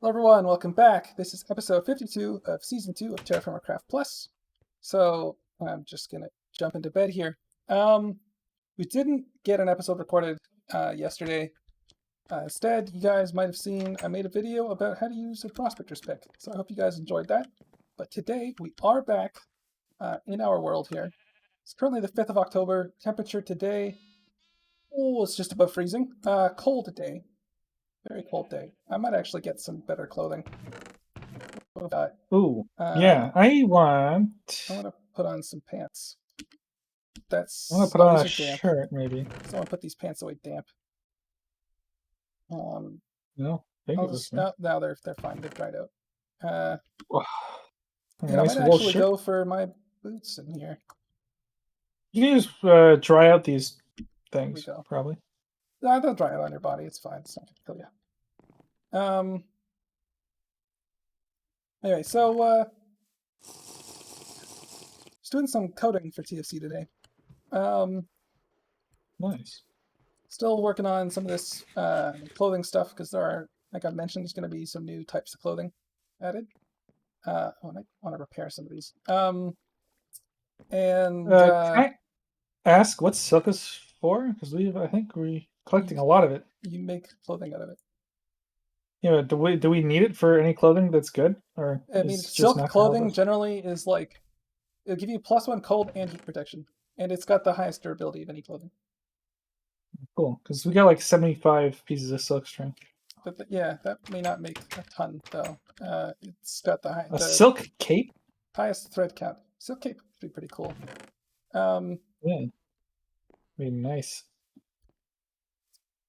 Hello everyone, welcome back. This is episode 52 of season 2 of TerraFirmaCraft Plus. So I'm just gonna jump into bed here. We didn't get an episode recorded yesterday. Instead, you guys might have seen I made a video about how to use a prospector's pick. So I hope you guys enjoyed that. But today we are back in our world here. It's currently the 5th of October. Temperature today, it's just above freezing. Cold day. Very cold day. I might actually get some better clothing. What have Ooh, I got? yeah, I I want want to put on some pants. I want to put Oh, on these a are damp. shirt, maybe. So I want to put these pants away damp. Um, No, take I'll it with just me. no, they're fine. They've dried out. Oh, a And I might nice wool actually shirt. go for my boots in here. You can just dry out these Here we things, go. probably. They'll dry out on your body. It's fine. It's not gonna kill you. Anyway, so just doing some coding for TFC today. Nice. Still working on some of this clothing stuff because there are, like I mentioned, there's going to be some new types of clothing added. I want to repair some of these. And Can I ask what silk is for? Because I think we're you collecting a lot of it. you make clothing out of it. You know, do we need it for any clothing that's good, or I mean, is it just silk not gonna help clothing us? generally is like it'll give you +1 cold and heat protection, and it's got the highest durability of any clothing. Cool, because we got like 75 pieces of silk string. But yeah, that may not make a ton though. It's got A the silk cape? highest thread count. Silk cape would be pretty cool. Um, Yeah, be nice.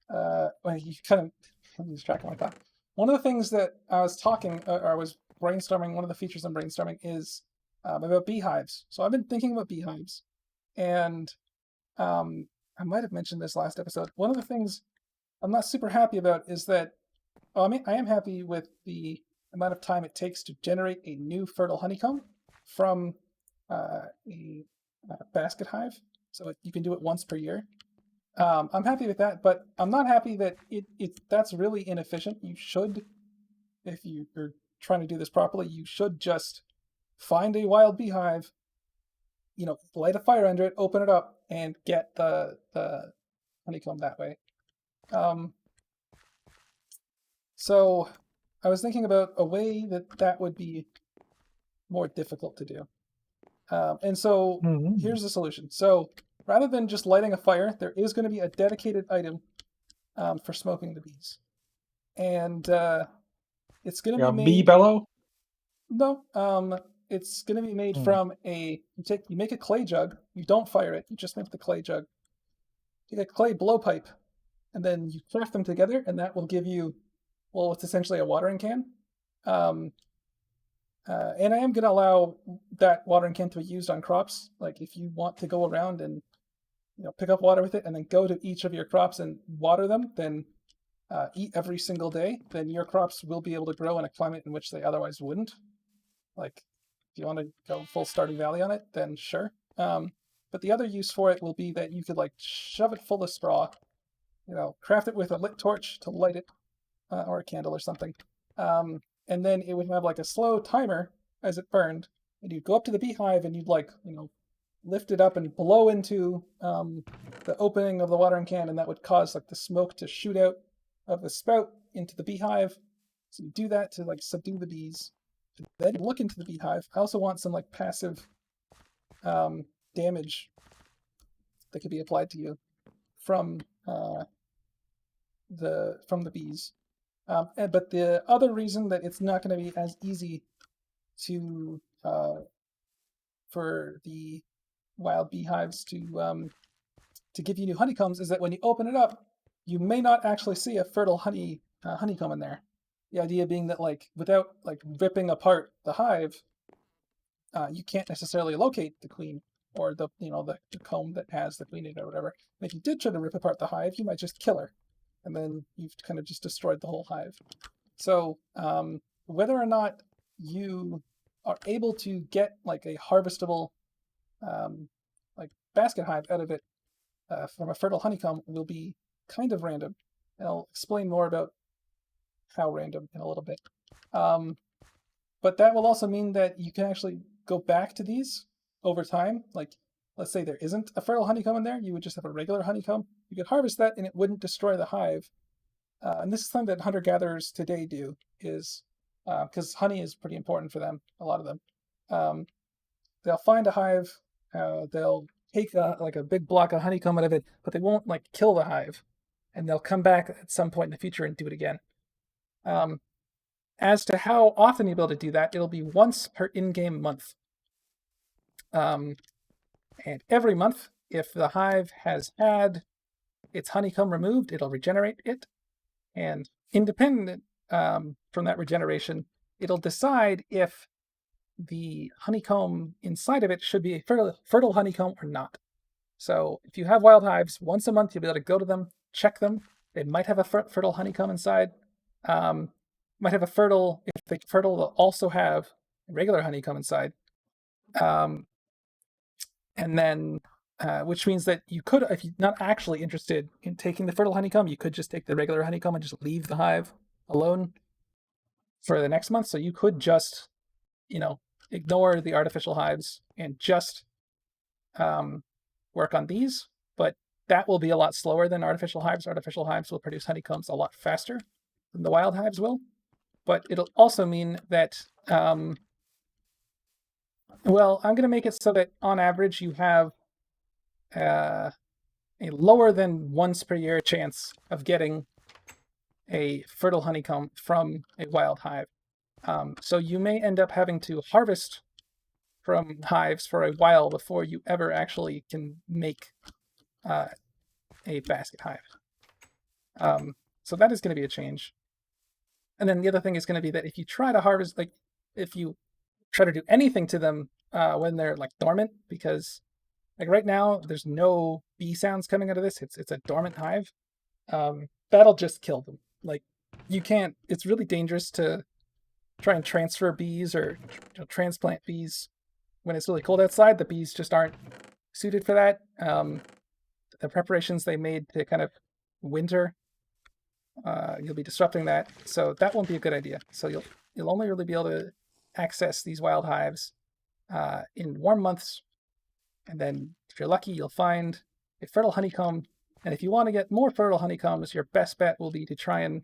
well, you kind of lose track of my thought. One of the things that I was or I was brainstorming, one of the features I'm brainstorming is about beehives. So I've been thinking about beehives, and I might have mentioned this last episode. One of the things I'm not super happy about is that, well, I mean, I am happy with the amount of time it takes to generate a new fertile honeycomb from a basket hive. So you can do it once per year. I'm happy with that, but I'm not happy that that's really inefficient. You should, if you're trying to do this properly, you should just find a wild beehive, light a fire under it, open it up, and get the honeycomb that way. So I was thinking about a way that would be more difficult to do. And so Hmm. here's the solution. So rather than just lighting a fire, there is going to be a dedicated item for smoking the bees. And it's going to be Yeah, bee made. bellow. No, it's going to be made Hmm. from you make a clay jug. You don't fire it. You just make the clay jug. Take a clay blowpipe, and then you craft them together, and that will give you, well, it's essentially a watering can. Um, and I am going to allow that watering can to be used on crops. Like if you want to go around and pick up water with it, and then go to each of your crops and water them, then eat every single day, then your crops will be able to grow in a climate in which they otherwise wouldn't. Like if you want to go full Stardew Valley on it, then sure. But the other use for it will be that you could like shove it full of straw, craft it with a lit torch to light it, or a candle or something. And then it would have like a slow timer as it burned, and you'd go up to the beehive and you'd lift it up and blow into the opening of the watering can, and that would cause like the smoke to shoot out of the spout into the beehive. So you do that to like subdue the bees. Then look into the beehive. I also want some like passive damage that could be applied to you from the bees. But the other reason that it's not going to be as easy to for the wild beehives to give you new honeycombs is that when you open it up, you may not actually see a fertile honeycomb in there. The idea being that like without like ripping apart the hive, you can't necessarily locate the queen or the comb that has the queen in it or whatever. And if you did try to rip apart the hive, you might just kill her, and then you've kind of just destroyed the whole hive. So whether or not you are able to get like a harvestable like basket hive out of it from a fertile honeycomb will be kind of random. And I'll explain more about how random in a little bit. But that will also mean that you can actually go back to these over time. Like, let's say there isn't a fertile honeycomb in there, you would just have a regular honeycomb. You could harvest that and it wouldn't destroy the hive. And this is something that hunter-gatherers today do, is because honey is pretty important for them, a lot of them. Um, they'll find a hive, they'll take like a big block of honeycomb out of it, but they won't like kill the hive, and they'll come back at some point in the future and do it again. Um, as to how often you'll be able to do that, it'll be once per in-game month. And every month, if the hive has had its honeycomb removed, it'll regenerate it. And independent from that regeneration, it'll decide if the honeycomb inside of it should be a fertile honeycomb or not. So if you have wild hives, once a month you'll be able to go to them, check them. They might have a fertile honeycomb inside. Might have a fertile, if they're fertile, they'll also have a regular honeycomb inside. And then, which means that you could, if you're not actually interested in taking the fertile honeycomb, you could just take the regular honeycomb and just leave the hive alone for the next month. So you could just, ignore the artificial hives and just work on these. But that will be a lot slower than artificial hives. Artificial hives will produce honeycombs a lot faster than the wild hives will. But it'll also mean that, I'm going to make it so that on average you have a lower than once per year chance of getting a fertile honeycomb from a wild hive. So you may end up having to harvest from hives for a while before you ever actually can make a basket hive. So that is going to be a change. And then the other thing is going to be that if you try to harvest, like if you try to do anything to them when they're like dormant, because like right now there's no bee sounds coming out of this. It's a dormant hive. That'll just kill them. Like you can't. It's really dangerous to try and transfer bees or transplant bees when it's really cold outside. The bees just aren't suited for that. The preparations they made to kind of winter, you'll be disrupting that, so that won't be a good idea. So you'll only really be able to access these wild hives in warm months, and then if you're lucky, you'll find a fertile honeycomb. And if you want to get more fertile honeycombs, your best bet will be to try and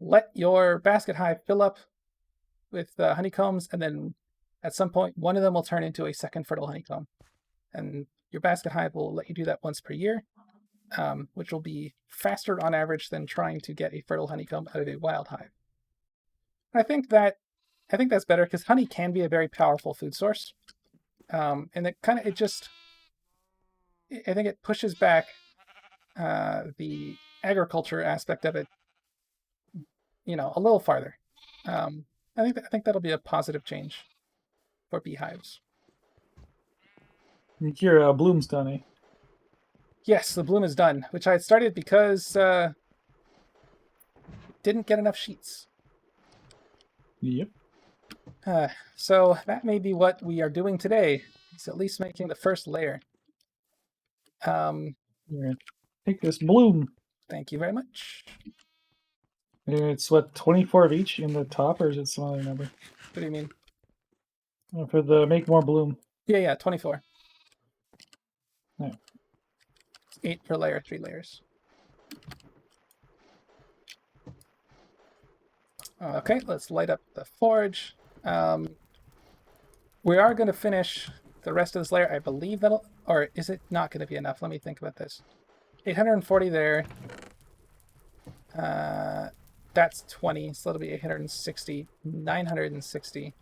let your basket hive fill up with honeycombs, and then at some point, one of them will turn into a second fertile honeycomb. And your basket hive will let you do that once per year, which will be faster on average than trying to get a fertile honeycomb out of a wild hive. I think that's better because honey can be a very powerful food source, and I think it pushes back the agriculture aspect of it, a little farther. I think that'll be a positive change for beehives. Your bloom's done, eh? Yes, the bloom is done, which I had started because didn't get enough sheets. Yep. So that may be what we are doing today. It's at least making the first layer. Here, take this bloom. Thank you very much. It's what, 24 of each in the top, or is it some other number? What do you mean? For the make more bloom. Yeah, 24. Yeah. 8 per layer, 3 layers. Okay, let's light up the forge. We are going to finish the rest of this layer. I believe that'll... Or is it not going to be enough? Let me think about this. 840 there. That's 20, so that'll be 860. 960.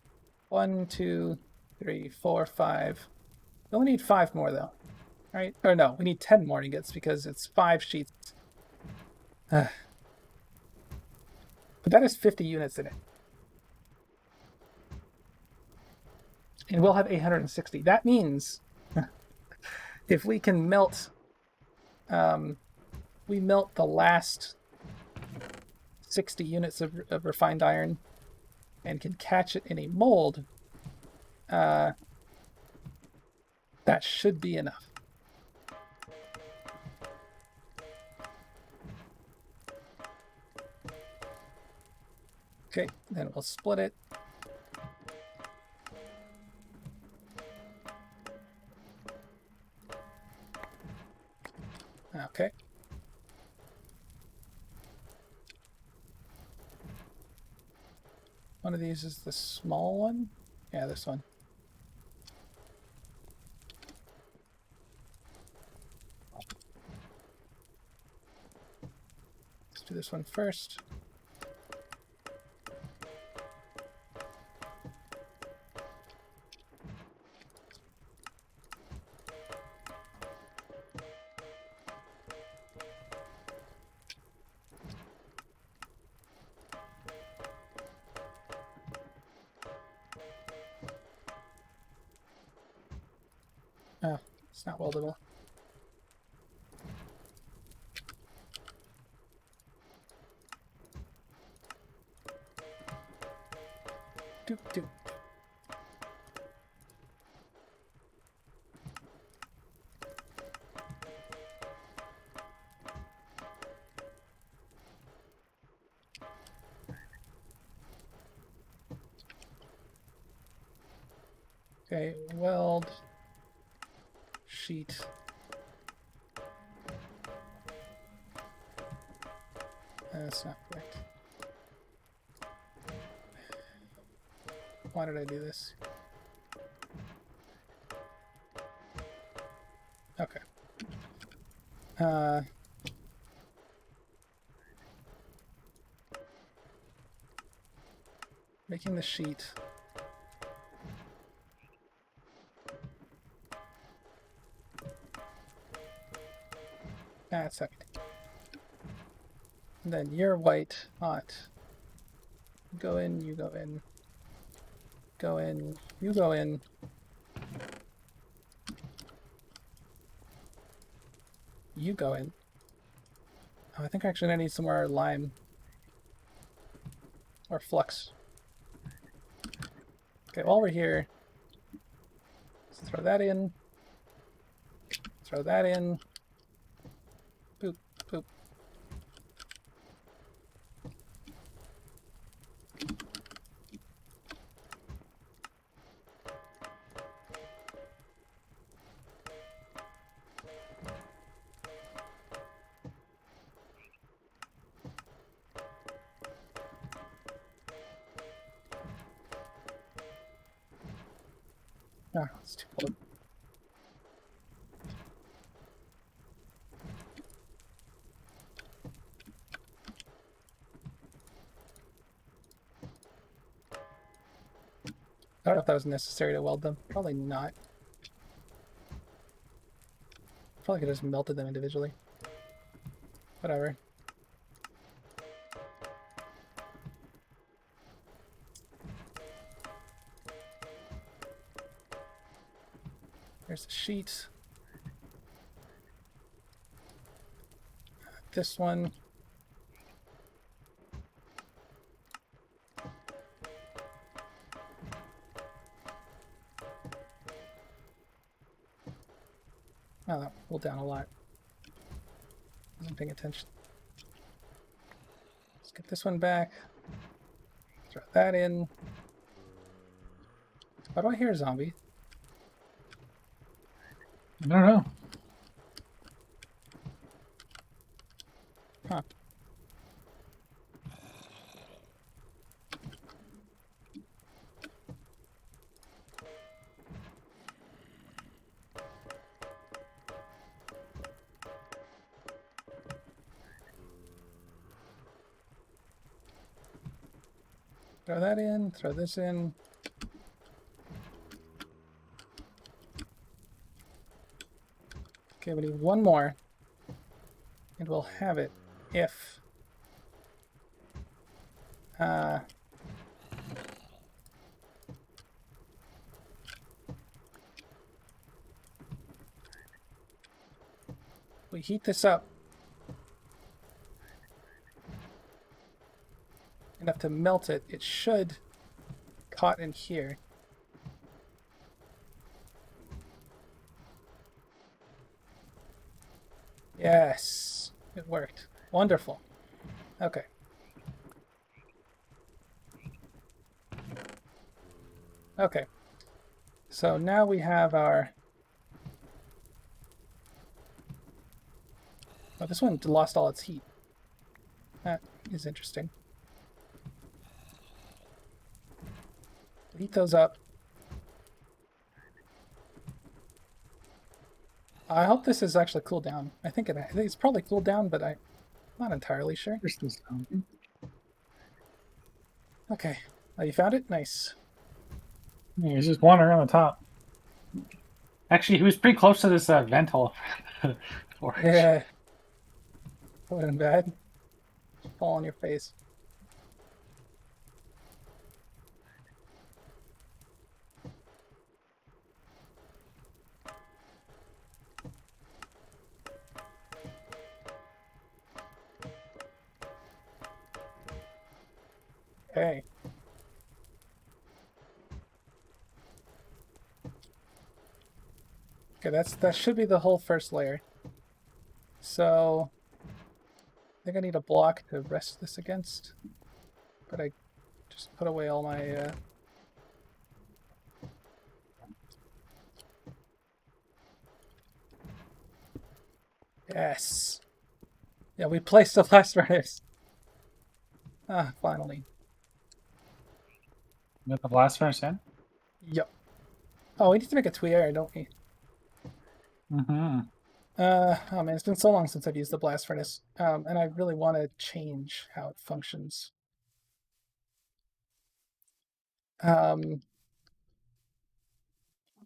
1, 2, 3, 4, 5. We only need 5 more, though. Right? Or no, we need 10 more ingots because it's 5 sheets. But that is 50 units in it. And we'll have 860. That means if we can melt, we melt the last 60 units of refined iron and can catch it in a mold, that should be enough. Okay, then we'll split it. Okay. One of these is the small one. Yeah, this one. Let's do this one first. Oh, it's not weldable. Doop, doop. Okay, weld, sheet. That's not correct. Why did I do this? Okay. Making the sheet. That's okay. And then you're white, hot. Go in, you go in. Go in, you go in. You go in. Oh, I think actually I need some more lime. Or flux. Okay, while we're here, let's throw that in. Throw that in. Boop, boop. Ah, it's too cold. I don't know if that was necessary to weld them. Probably not. Probably could have just melted them individually. Whatever. There's the sheet. This one. Oh, that pulled down a lot. Wasn't paying attention. Let's get this one back. Throw that in. Why do I hear a zombie? I don't know. Huh. Throw that in, throw this in. Okay, we need one more. And we'll have it if... we heat this up enough to melt it, it should caught in here. Yes, it worked. Wonderful. Okay. Okay. So now we have our... Oh, this one lost all its heat. That is interesting. Heat those up. I hope this is actually cooled down. I think it's probably cooled down, but I'm not entirely sure. There's still some. Okay. Oh, you found it? Nice. Yeah, there's just one around the top. Actually, he was pretty close to this vent hole. Forge. Yeah. That would have been bad. Fall on your face. Okay. Okay, that should be the whole first layer. So I think I need a block to rest this against. But I just put away all my Yes. Yeah, we placed the blast furnace. Ah, finally. You got the blast furnace in? Yep. Oh, we need to make a Tuier, don't we? Mm-hmm. Oh man, it's been so long since I've used the blast furnace, and I really want to change how it functions. I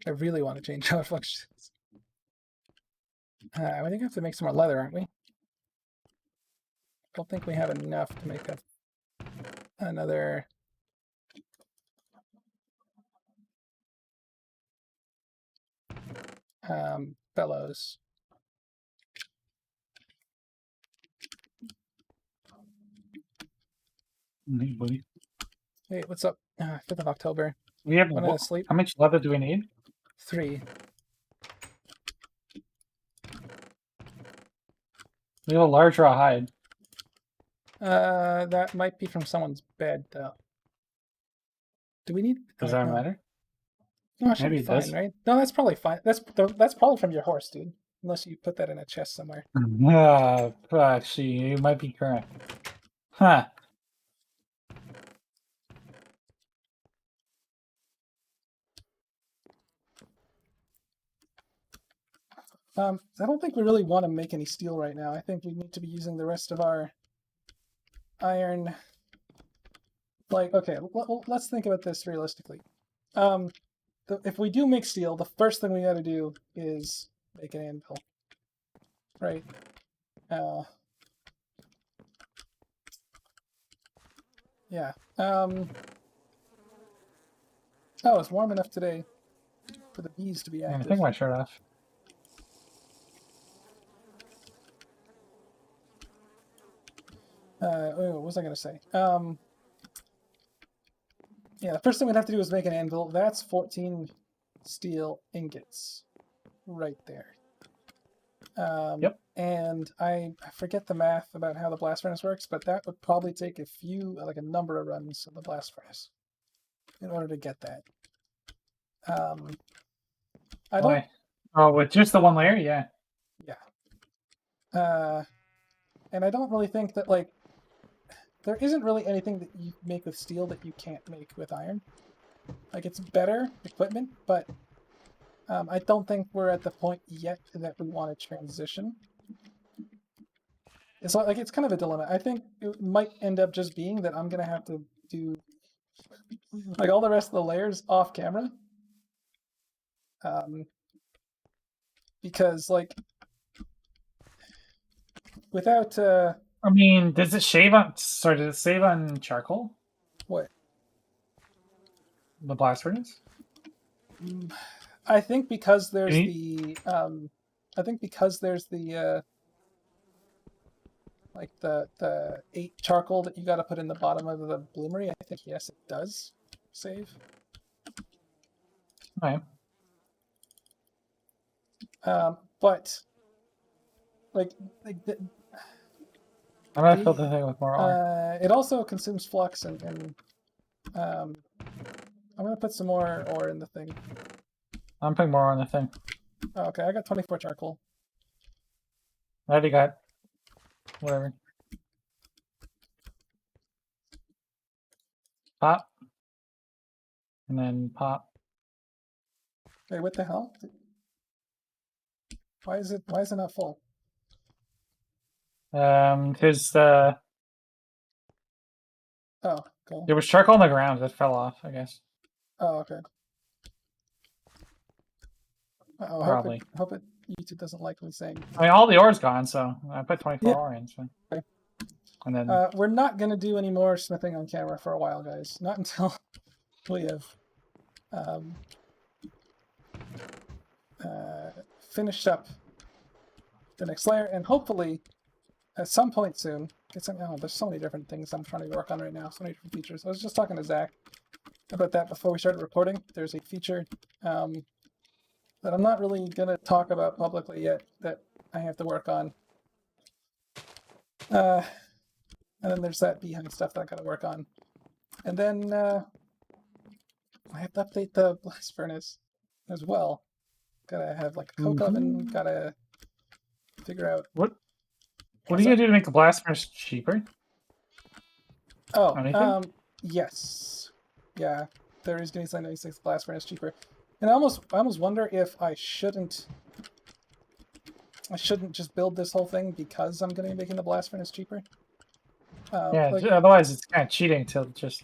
really want to change how it functions. I think I have to make some more leather, aren't we? Don't think we have enough to make another. Bellows. Buddy. Hey, what's up? 5th of October. We have Want to sleep? how much leather do we need? 3. We have a large raw hide. That might be from someone's bed, though. Do we need? Does that matter? No, it should Maybe be it fine, does. right? No, that's probably fine. That's probably from your horse, dude. Unless you put that in a chest somewhere. Actually, you might be correct. Huh. I don't think we really want to make any steel right now. I think we need to be using the rest of our iron. Like, okay, let's think about this realistically. If we do make steel, the first thing we got to do is make an anvil, right? Yeah. Oh, it's warm enough today for the bees to be I'm active. taking my shirt off. What was I going to say? Yeah, the first thing we'd have to do is make an anvil. That's 14 steel ingots right there. Yep. And I forget the math about how the blast furnace works, but that would probably take a number of runs of the blast furnace in order to get that. I don't. Why? Oh, with just the one layer, yeah. Yeah. And I don't really think that like there isn't really anything that you make with steel that you can't make with iron. Like it's better equipment, but I don't think we're at the point yet that we want to transition. It's like it's kind of a dilemma. I think it might end up just being that I'm gonna have to do like all the rest of the layers off camera, because like without I mean, does it shave on? Sorry, does it save on charcoal? what? The blast furnace? I think because there's Any- the like the 8 charcoal that you got to put in the bottom of the bloomery. I think yes, it does save. Okay. But like I'm gonna fill the thing with more ore. it also consumes flux and I'm gonna put some more ore in the thing. I'm putting more on the thing. Oh, okay, I got 24 charcoal. I already got whatever. Pop. And then pop. Wait, what the hell? Why is it not full? Because Oh, cool. there was charcoal on the ground that fell off, I guess. Oh, okay. Uh-oh, Probably. hope it YouTube doesn't like me saying. I mean, all the ore's gone, so I put 24 Yeah. ore in. So. Okay. And then We're not gonna do any more smithing on camera for a while, guys. Not until we have um, finished up the next layer, and hopefully at some point soon get some. Oh, there's so many different things I'm trying to work on right now. So many different features. I was just talking to Zach about that before we started recording. There's a feature that I'm not really gonna talk about publicly yet that I have to work on. And then there's that beehive stuff that I gotta work on. And then I have to update the blast furnace as well. Gotta have like a coke oven, gotta figure out what are you gonna do to make the blast furnace cheaper? Oh, Anything? yes. Yeah. There is gonna be 96 blast furnace cheaper. And I almost wonder if I shouldn't just build this whole thing because I'm gonna be making the blast furnace cheaper. Yeah, Like, otherwise it's kind of cheating to just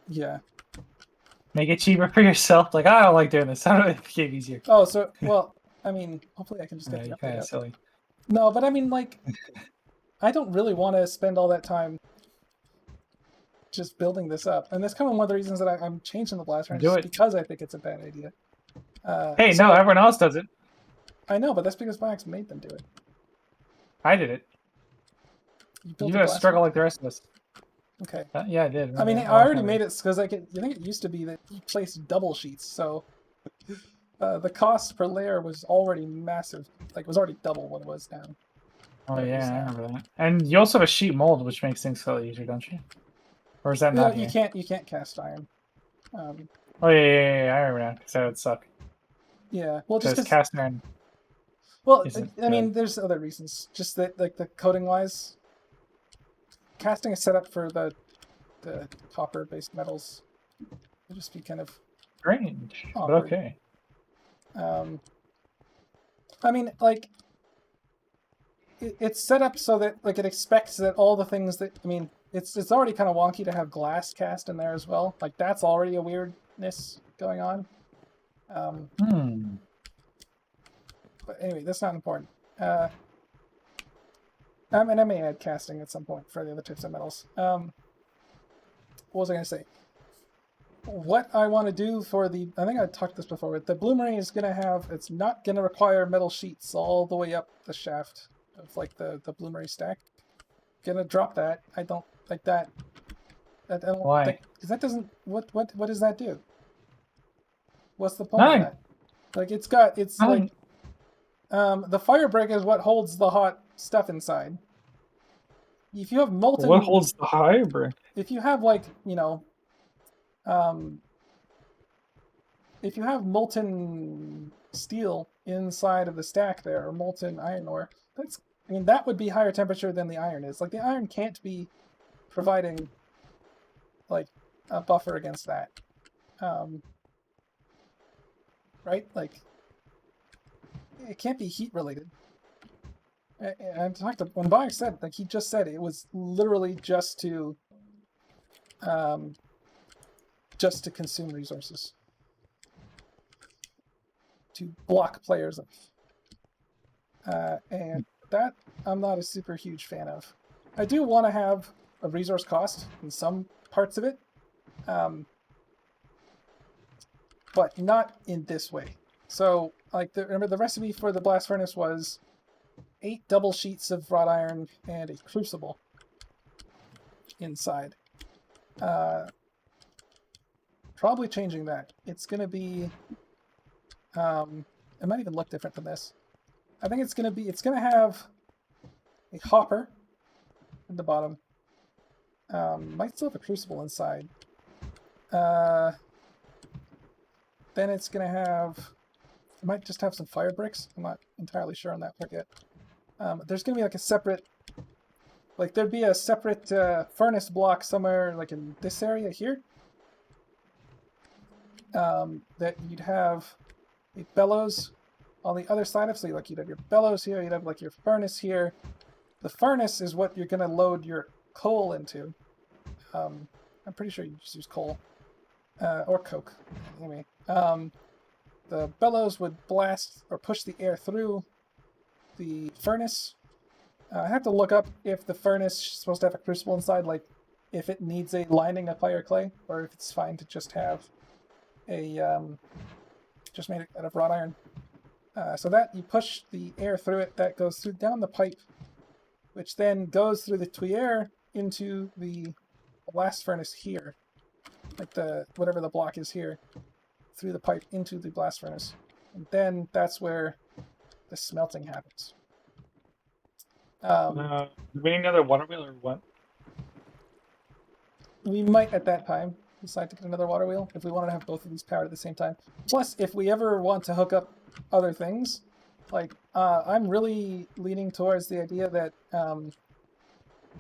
yeah. make it cheaper for yourself. Like, I don't like doing this. I don't make it easier. Oh, so well, I mean, hopefully I can just get Yeah, the you're update kind of out. silly. No, but I mean, like, I don't really want to spend all that time just building this up, and that's kind of one of the reasons that I'm changing the blast furnace, Do just it. because I think it's a bad idea. Hey, so, no, everyone else does it. I know, but that's because Biox made them do it. I did it. You You built a gotta blast struggle furnace? like the rest of us. Okay. Yeah, I did. I mean, I already made it because I think it used to be that you placed double sheets, so the cost per layer was already massive. Like, it was already double what it was now. Oh yeah, I remember that. And you also have a sheet mold, which makes things slightly easier, don't you? Or is that not You here? can't cast iron. Oh yeah, I remember now. Because that would suck. Yeah, well, just Because because. cast iron Well, isn't I good. mean, there's other reasons. Just that, like, the coating wise, casting is set up for the copper-based metals. It'll just be kind of Strange, but awkward. okay. I mean, like, it's set up so that like it expects that all the things that I mean, it's already kind of wonky to have glass cast in there as well. Like that's already a weirdness going on. But anyway, that's not important. I mean, I may add casting at some point for the other types of metals. What was I going to say? What I want to do for the, I think I talked this before, but the bloomery is going to have, it's not going to require metal sheets all the way up the shaft of like the bloomery stack. Gonna drop that. I don't like that. I don't Why? think, because that doesn't, what does that do? What's the point Nothing. of that? Like it's Nothing. like, the fire break is what holds the hot stuff inside. If you have molten, What holds the hybrid? if you have like, if you have molten steel inside of the stack there, or molten iron ore, that's, I mean, that would be higher temperature than the iron is. Like the iron can't be providing like a buffer against that. Right? Like it can't be heat related. I talked to when Bayek said, like he just said it was literally just to consume resources, to block players off, and that I'm not a super huge fan of. I do want to have a resource cost in some parts of it, but not in this way. So, like, remember the recipe for the blast furnace was 8 double sheets of wrought iron and a crucible inside. Probably changing that. It's going to be, it might even look different than this. I think it's going to have a hopper at the bottom. Might still have a crucible inside. then it's going to have, it might just have some fire bricks. I'm not entirely sure on that part yet. There's going to be like a separate, like there'd be a separate furnace block somewhere like in this area here. That you'd have a bellows on the other side of, so like you'd have your bellows here, you'd have like your furnace here. The furnace is what you're going to load your coal into. I'm pretty sure you just use coal or coke. Anyway, the bellows would blast or push the air through the furnace. I have to look up if the furnace is supposed to have a crucible inside, like if it needs a lining of fire clay, or if it's fine to just have a just made it out of wrought iron. So that you push the air through it, that goes through down the pipe, which then goes through the tuyere into the blast furnace here, like the whatever the block is here, through the pipe into the blast furnace, and then that's where the smelting happens. Do we need another water wheel or what? We might at that time decide to get another water wheel if we wanted to have both of these powered at the same time. Plus, if we ever want to hook up other things, like I'm really leaning towards the idea that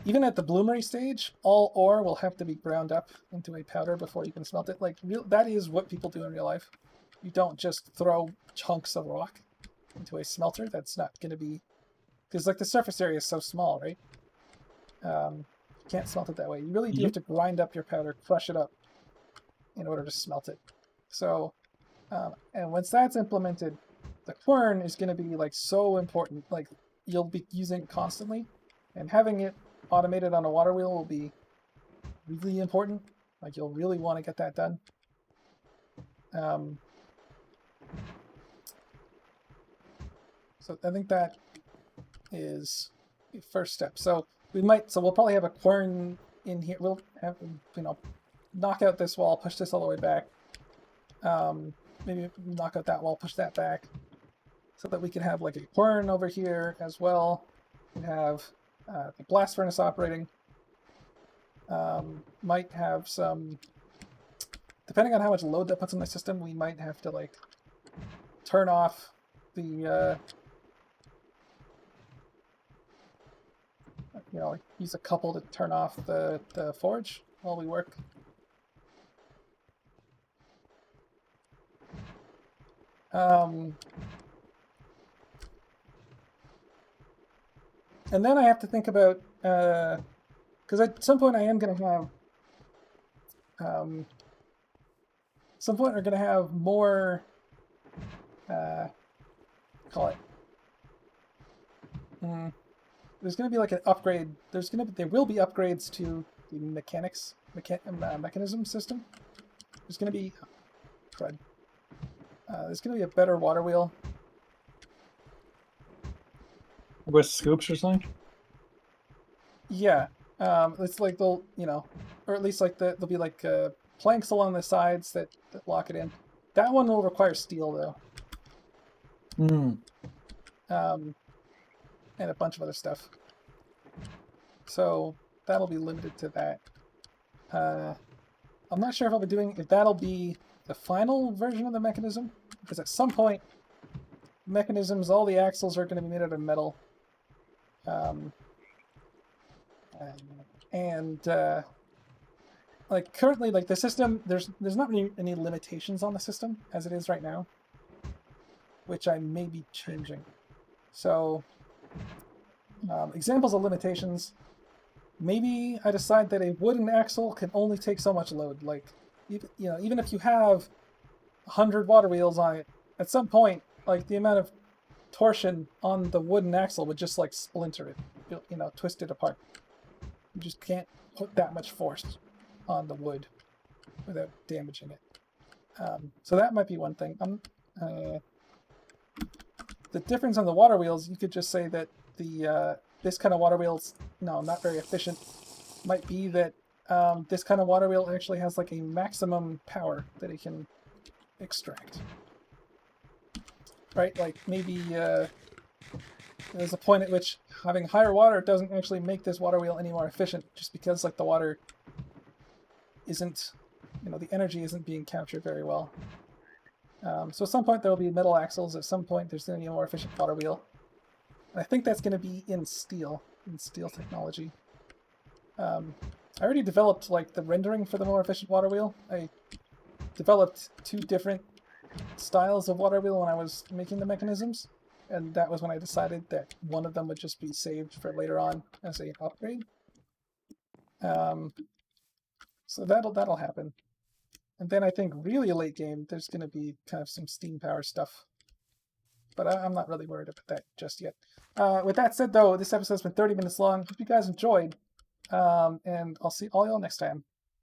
even at the bloomery stage, all ore will have to be ground up into a powder before you can smelt it. Like that is what people do in real life. You don't just throw chunks of rock into a smelter. That's not going to be, because like the surface area is so small, right? You can't smelt it that way. You really do have to grind up your powder, crush it up in order to smelt it. So, and once that's implemented, the quern is going to be like so important. Like you'll be using it constantly, and having it automated on a water wheel will be really important. Like you'll really want to get that done. So I think that is the first step. So we'll probably have a quern in here. We'll have, knock out this wall, push this all the way back. Maybe knock out that wall, push that back, so that we can have like a quern over here as well. We have the blast furnace operating. Might have some, depending on how much load that puts in the system, we might have to like turn off the like use a couple to turn off the forge while we work. And then I have to think about, because at some point I am going to have, some point we're going to have more, call it, there's going to be like an upgrade. There will be upgrades to the mechanism system. There's going to be, there's going to be a better water wheel. With scoops or something? Yeah. It's like they'll, or at least like there'll be like planks along the sides that lock it in. That one will require steel though. And a bunch of other stuff. So that'll be limited to that. I'm not sure if that'll be the final version of the mechanism, because at some point, mechanisms, all the axles are going to be made out of metal. Like currently, like the system, there's not really any limitations on the system as it is right now, which I may be changing. So, examples of limitations. Maybe I decide that a wooden axle can only take so much load. Like, even if you have 100 water wheels on it, at some point, like the amount of torsion on the wooden axle would just like splinter it, twist it apart. You just can't put that much force on the wood without damaging it. So that might be one thing. The difference on the water wheels, you could just say that the this kind of water wheel's not very efficient. Might be that this kind of water wheel actually has like a maximum power that it can extract. Right? Like maybe there's a point at which having higher water doesn't actually make this water wheel any more efficient, just because like the water isn't, the energy isn't being captured very well. So at some point there will be metal axles. At some point there's going to be a more efficient water wheel. And I think that's going to be in steel technology. I already developed like the rendering for the more efficient water wheel. I developed 2 different styles of water wheel when I was making the mechanisms, and that was when I decided that one of them would just be saved for later on as a upgrade. So that'll happen. And then I think really late game, there's going to be kind of some steam power stuff. But I'm not really worried about that just yet. With that said, though, this episode's been 30 minutes long. Hope you guys enjoyed. And I'll see all y'all next time.